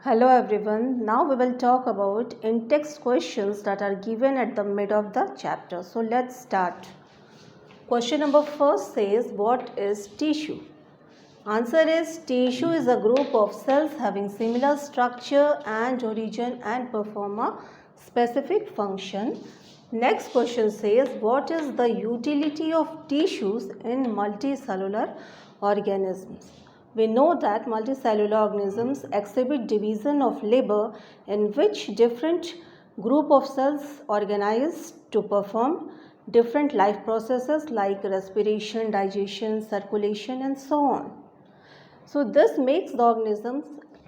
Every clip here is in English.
Hello everyone. Now we will talk about in-text questions that are given at the mid of the chapter. So let's start. Question number first says, what is tissue? Answer is, tissue is a group of cells having similar structure and origin and perform a specific function. Next question says, what is the utility of tissues in multicellular organisms? We know that multicellular organisms exhibit division of labor in which different group of cells organize to perform different life processes like respiration, digestion, circulation and so on. So this makes the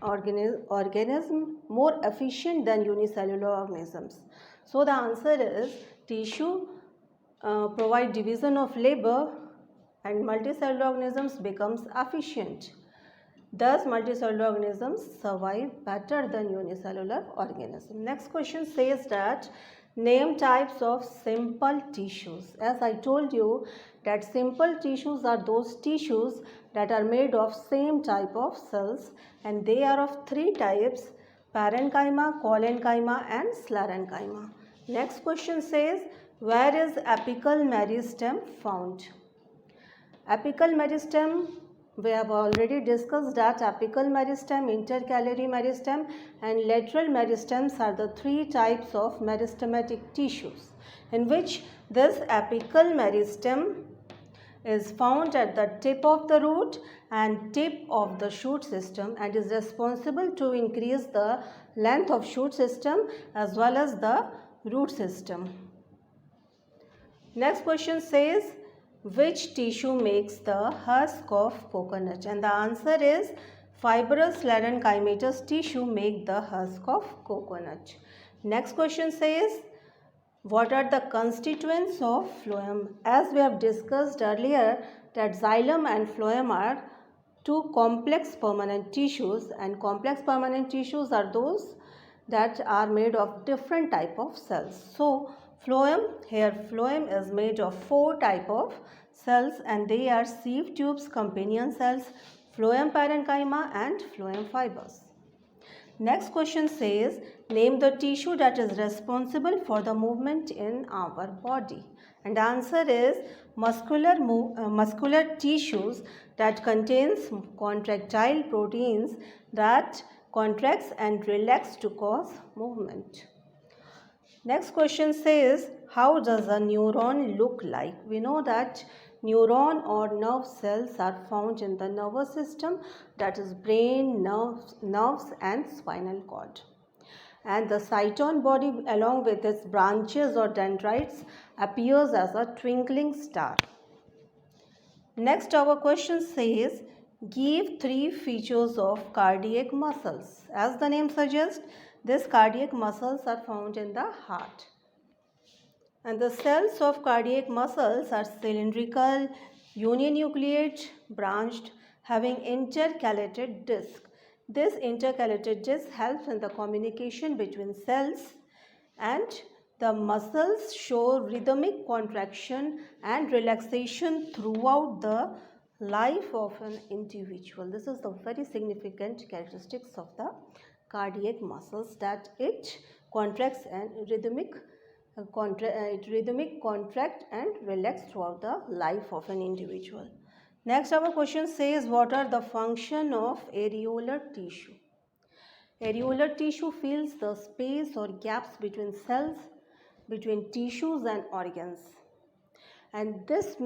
organism more efficient than unicellular organisms. So the answer is tissue provide division of labor and multicellular organisms becomes efficient. Thus, multicellular organisms survive better than unicellular organisms. Next question says that name types of simple tissues. As I told you that simple tissues are those tissues that are made of same type of cells and they are of three types: parenchyma, collenchyma and sclerenchyma. Next question says, where is apical meristem found? Apical meristem, we have already discussed that apical meristem, intercalary meristem and lateral meristems are the three types of meristematic tissues in which this apical meristem is found at the tip of the root and tip of the shoot system and is responsible to increase the length of shoot system as well as the root system. Next question says, which tissue makes the husk of coconut? And the answer is fibrous sclerenchymatous tissue make the husk of coconut. Next question says, what are the constituents of phloem? As we have discussed earlier that xylem and phloem are two complex permanent tissues, and complex permanent tissues are those that are made of different type of cells. So phloem is made of four type of cells and they are sieve tubes, companion cells, phloem parenchyma and phloem fibers. Next question says, name the tissue that is responsible for the movement in our body. And the answer is muscular tissues that contains contractile proteins that contracts and relax to cause movement. Next question says, how does a neuron look like? We know that neuron or nerve cells are found in the nervous system, that is brain, nerves and spinal cord. And the cytosol body along with its branches or dendrites appears as a twinkling star. Next our question says, give three features of cardiac muscles. As the name suggests, these cardiac muscles are found in the heart. And the cells of cardiac muscles are cylindrical, uninucleate, branched, having intercalated disc. This intercalated disc helps in the communication between cells, and the muscles show rhythmic contraction and relaxation throughout the life of an individual. This is the very significant characteristics of the cardiac muscles, that it contracts and rhythmic contract and relax throughout the life of an individual. Next our question says, what are the function of areolar tissue? Areolar tissue fills the space or gaps between cells, between tissues and organs, and this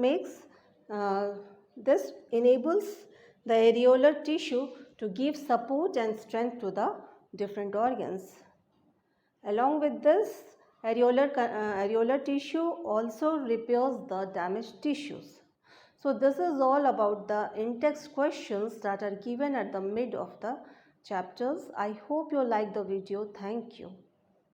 enables the areolar tissue to give support and strength to the different organs. Along with this, areolar tissue also repairs the damaged tissues. So this is all about the in-text questions that are given at the mid of the chapters. I hope you like the video. Thank you.